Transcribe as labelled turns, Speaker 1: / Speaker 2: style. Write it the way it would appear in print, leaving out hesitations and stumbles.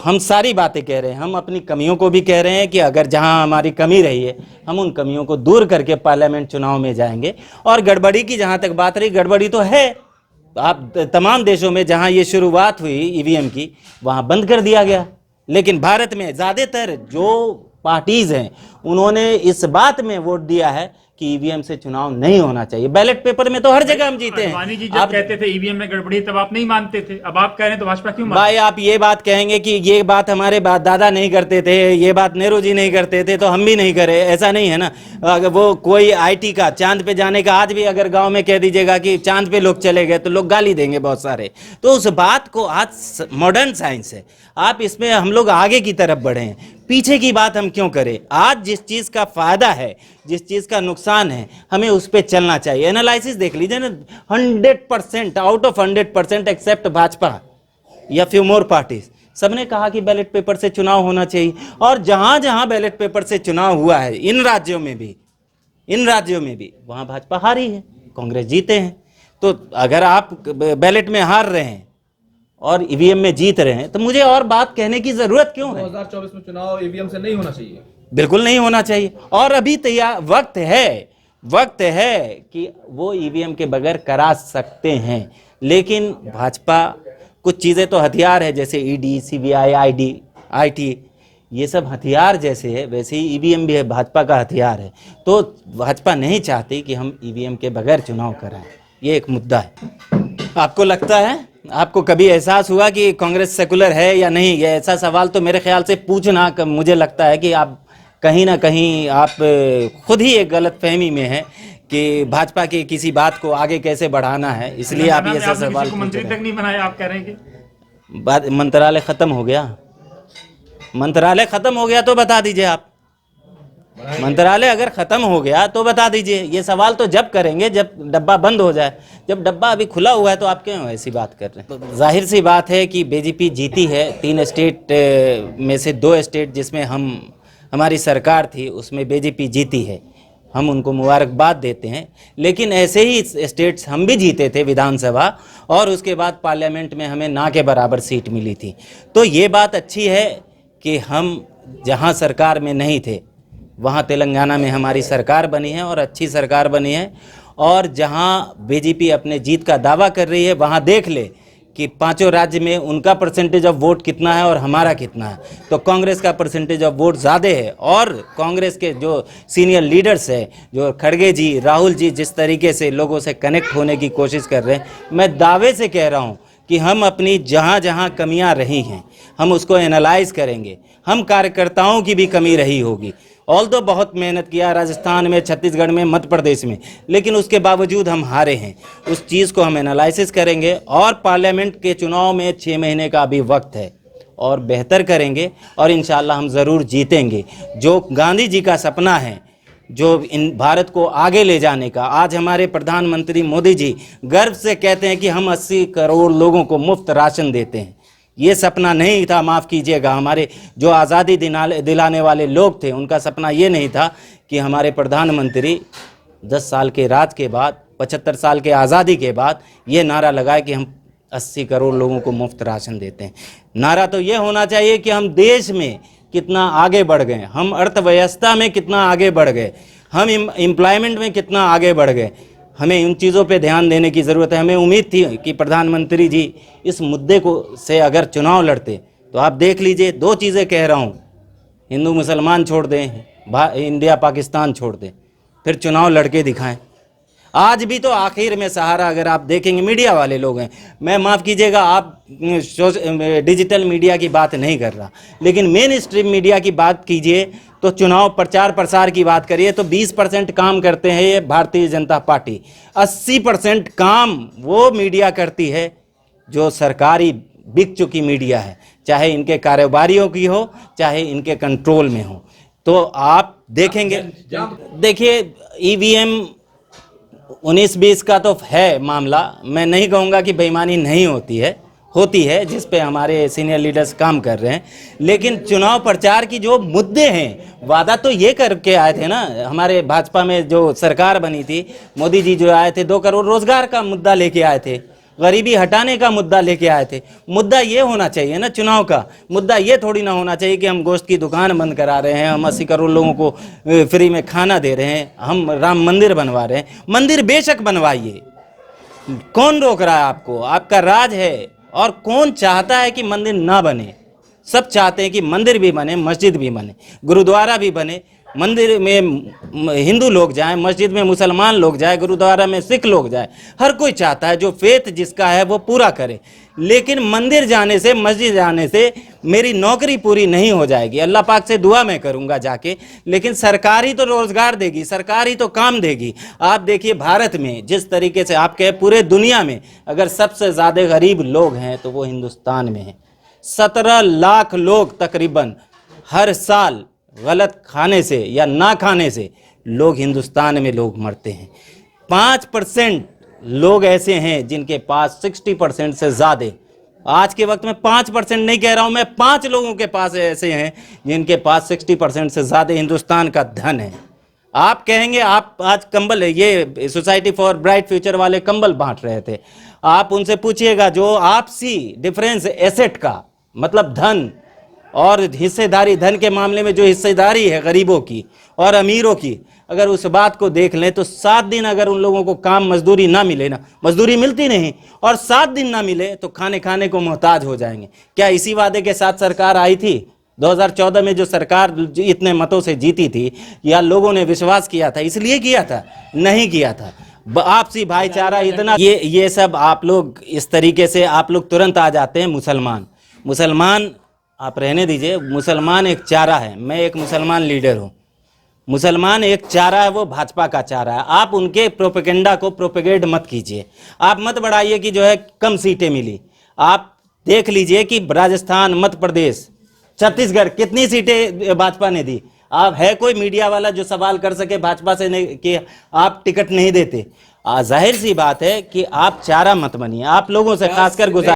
Speaker 1: हम सारी बातें कह रहे हैं, हम अपनी कमियों को भी कह रहे हैं कि अगर जहां हमारी कमी रही है हम उन कमियों को दूर करके पार्लियामेंट चुनाव में जाएंगे। और गड़बड़ी की जहां तक बात रही, गड़बड़ी तो है, आप तमाम देशों में जहां ये शुरुआत हुई ईवीएम की वहां बंद कर दिया गया, लेकिन भारत में ज़्यादातर जो पार्टीज हैं उन्होंने इस बात में वोट दिया है कि ईवीएम से चुनाव नहीं होना चाहिए। बैलेट पेपर में तो हर जगह हम जीते हैं।
Speaker 2: अडवाणी जी जब कहते थे ईवीएम में गड़बड़ी, तब आप नहीं मानते थे, अब आप कह रहे हैं तो भाजपा क्यों
Speaker 1: भाई आप ये बात कहेंगे कि ये बात हमारे दादा नहीं करते थे, ये बात नेहरू जी नहीं करते थे तो हम भी नहीं करे, ऐसा नहीं है ना। अगर वो कोई आईटी का चांद पे जाने का आज भी अगर गांव में कह दीजिएगा कि चांद पे लोग चले गए तो लोग गाली देंगे बहुत सारे। तो उस बात को, आज मॉडर्न साइंस है, आप इसमें हम लोग आगे की तरफ बढ़े हैं, पीछे की बात हम क्यों करें। आज जिस चीज़ का फायदा है, जिस चीज़ का नुकसान है, हमें उस पर चलना चाहिए। एनालिसिस देख लीजिए ना, 100% आउट ऑफ 100% एक्सेप्ट भाजपा या फ्यू मोर पार्टीज, सबने कहा कि बैलेट पेपर से चुनाव होना चाहिए। और जहां जहां बैलेट पेपर से चुनाव हुआ है इन राज्यों में भी वहां भाजपा हारी है, कांग्रेस जीते हैं। तो अगर आप बैलेट में हार रहे हैं और ईवीएम में जीत रहे हैं तो मुझे और बात कहने की जरूरत क्यों है।
Speaker 3: 2024 में चुनाव ईवीएम से नहीं होना चाहिए,
Speaker 1: बिल्कुल नहीं होना चाहिए। और अभी तैयार वक्त है कि वो ईवीएम के बगैर करा सकते हैं, लेकिन भाजपा कुछ चीज़ें तो हथियार है, जैसे ईडी, सीबीआई, आईटी, ये सब हथियार जैसे है, वैसे ही ईवीएम भी है, भाजपा का हथियार है। तो भाजपा नहीं चाहती कि हम ईवीएम के बगैर चुनाव कराएं, ये एक मुद्दा है। आपको लगता है, आपको कभी एहसास हुआ कि कांग्रेस सेकुलर है या नहीं? ये ऐसा सवाल तो मेरे ख्याल से पूछना, मुझे लगता है कि आप कहीं ना कहीं आप खुद ही एक गलत फहमी में है कि भाजपा की किसी बात को आगे कैसे बढ़ाना है, इसलिए आप ये ऐसा सवाल
Speaker 2: मंत्री तक नहीं बनाया, आप कह रहे हैं कि
Speaker 1: बात मंत्रालय खत्म हो गया। मंत्रालय खत्म हो गया तो बता दीजिए आप, मंत्रालय अगर खत्म हो गया तो बता दीजिए। ये सवाल तो जब करेंगे जब डब्बा बंद हो जाए, जब डब्बा अभी खुला हुआ है तो आप क्यों ऐसी बात कर रहे हैं। तो जाहिर सी बात है कि बीजेपी जीती है। 3 स्टेट में से 2 स्टेट जिसमें हमारी सरकार थी उसमें बीजेपी जीती है, हम उनको मुबारकबाद देते हैं। लेकिन ऐसे ही स्टेट्स हम भी जीते थे विधानसभा, और उसके बाद पार्लियामेंट में हमें ना के बराबर सीट मिली थी। तो ये बात अच्छी है कि हम जहाँ सरकार में नहीं थे वहाँ तेलंगाना में हमारी सरकार बनी है और अच्छी सरकार बनी है। और जहाँ बीजेपी अपने जीत का दावा कर रही है वहाँ देख ले कि 5 राज्य में उनका परसेंटेज ऑफ वोट कितना है और हमारा कितना है। तो कांग्रेस का परसेंटेज ऑफ वोट ज़्यादा है, और कांग्रेस के जो सीनियर लीडर्स हैं, जो खड़गे जी, राहुल जी, जिस तरीके से लोगों से कनेक्ट होने की कोशिश कर रहे हैं, मैं दावे से कह रहा हूँ कि हम अपनी जहाँ जहाँ कमियाँ रही हैं हम उसको एनालाइज करेंगे। हम कार्यकर्ताओं की भी कमी रही होगी, ऑल्दो बहुत मेहनत किया राजस्थान में, छत्तीसगढ़ में, मध्य प्रदेश में, लेकिन उसके बावजूद हम हारे हैं। उस चीज़ को हम एनालिसिस करेंगे और पार्लियामेंट के चुनाव में 6 महीने का अभी वक्त है और बेहतर करेंगे और इंशाल्लाह हम ज़रूर जीतेंगे। जो गांधी जी का सपना है, जो इन भारत को आगे ले जाने का, आज हमारे प्रधानमंत्री मोदी जी गर्व से कहते हैं कि हम 80 करोड़ लोगों को मुफ्त राशन देते हैं। ये सपना नहीं था, माफ़ कीजिएगा, हमारे जो आज़ादी दिलाने वाले लोग थे उनका सपना ये नहीं था कि हमारे प्रधानमंत्री 10 साल के राज के बाद, 75 साल के आज़ादी के बाद ये नारा लगाए कि हम 80 करोड़ लोगों को मुफ्त राशन देते हैं। नारा तो ये होना चाहिए कि हम देश में कितना आगे बढ़ गए, हम अर्थव्यवस्था में कितना आगे बढ़ गए, हम एम्प्लॉयमेंट में कितना आगे बढ़ गए। हमें इन चीज़ों पे ध्यान देने की ज़रूरत है। हमें उम्मीद थी कि प्रधानमंत्री जी इस मुद्दे को से अगर चुनाव लड़ते तो आप देख लीजिए, 2 चीज़ें कह रहा हूँ, हिंदू मुसलमान छोड़ दें, इंडिया पाकिस्तान छोड़ दें, फिर चुनाव लड़के दिखाएं। आज भी तो आखिर में सहारा अगर आप देखेंगे मीडिया वाले लोग हैं, मैं माफ़ कीजिएगा, आप डिजिटल मीडिया की बात नहीं कर रहा, लेकिन मेन स्ट्रीम मीडिया की बात कीजिए तो चुनाव प्रचार प्रसार की बात करिए तो 20% काम करते हैं ये भारतीय जनता पार्टी, 80% काम वो मीडिया करती है जो सरकारी बिक चुकी मीडिया है, चाहे इनके कारोबारियों की हो चाहे इनके कंट्रोल में हो। तो आप देखेंगे, देखिए ईवीएम 19-20 का तो है मामला, मैं नहीं कहूँगा कि बेईमानी नहीं होती है जिस पे हमारे सीनियर लीडर्स काम कर रहे हैं, लेकिन चुनाव प्रचार की जो मुद्दे हैं, वादा तो ये करके आए थे ना, हमारे भाजपा में जो सरकार बनी थी, मोदी जी जो आए थे 2 करोड़ रोजगार का मुद्दा लेके आए थे, गरीबी हटाने का मुद्दा लेके आए थे। मुद्दा ये होना चाहिए ना चुनाव का, मुद्दा ये थोड़ी ना होना चाहिए कि हम गोश्त की दुकान बंद करा रहे हैं, हम 80 करोड़ लोगों को फ्री में खाना दे रहे हैं, हम राम मंदिर बनवा रहे हैं। मंदिर बेशक बनवाइए, कौन रोक रहा है आपको? आपका राज है। और कौन चाहता है कि मंदिर ना बने? सब चाहते हैं कि मंदिर भी बने, मस्जिद भी बने, गुरुद्वारा भी बने। मंदिर में हिंदू लोग जाएं, मस्जिद में मुसलमान लोग जाएं, गुरुद्वारा में सिख लोग जाएं। हर कोई चाहता है जो फेथ जिसका है वो पूरा करे। लेकिन मंदिर जाने से, मस्जिद जाने से मेरी नौकरी पूरी नहीं हो जाएगी। अल्लाह पाक से दुआ मैं करूंगा जाके, लेकिन सरकार ही तो रोजगार देगी, सरकार ही तो काम देगी। आप देखिए भारत में जिस तरीके से, आपके पूरे दुनिया में अगर सबसे ज़्यादा गरीब लोग हैं तो वो हिंदुस्तान में हैं। 17 लाख लोग तकरीबन हर साल गलत खाने से या ना खाने से लोग हिंदुस्तान में लोग मरते हैं। 5% लोग ऐसे हैं जिनके पास 60% से ज़्यादा, आज के वक्त में 5% नहीं कह रहा हूं मैं, 5 लोगों के पास ऐसे हैं जिनके पास 60% से ज़्यादा हिंदुस्तान का धन है। आप कहेंगे, आप आज कंबल, ये सोसाइटी फॉर ब्राइट फ्यूचर वाले कंबल बांट रहे थे, आप उनसे पूछिएगा जो आपसी डिफरेंस एसेट का मतलब धन और हिस्सेदारी, धन के मामले में जो हिस्सेदारी है गरीबों की और अमीरों की, अगर उस बात को देख लें तो 7 दिन अगर उन लोगों को काम मजदूरी ना मिले ना, मजदूरी मिलती नहीं, और 7 दिन ना मिले तो खाने को मोहताज हो जाएंगे। क्या इसी वादे के साथ सरकार आई थी? 2014 में जो सरकार इतने मतों से जीती थी, या लोगों ने विश्वास किया था इसलिए किया था? नहीं किया था। आपसी भाईचारा इतना, ये सब आप लोग इस तरीके से आप लोग तुरंत आ जाते हैं। मुसलमान आप रहने दीजिए, मुसलमान एक चारा है, मैं एक मुसलमान लीडर हूँ। मुसलमान एक चारा है, वो भाजपा का चारा है। आप उनके प्रोपेगेंडा को प्रोपेगेट मत कीजिए, आप मत बढ़ाइए कि जो है कम सीटें मिली। आप देख लीजिए कि राजस्थान, मध्य प्रदेश, छत्तीसगढ़ कितनी सीटें भाजपा ने दी। आप है कोई मीडिया वाला जो सवाल कर सके भाजपा से नहीं कि आप टिकट नहीं देते? जाहिर सी बात है कि आप चारा मत बनिए। आप लोगों से खासकर गुजारिश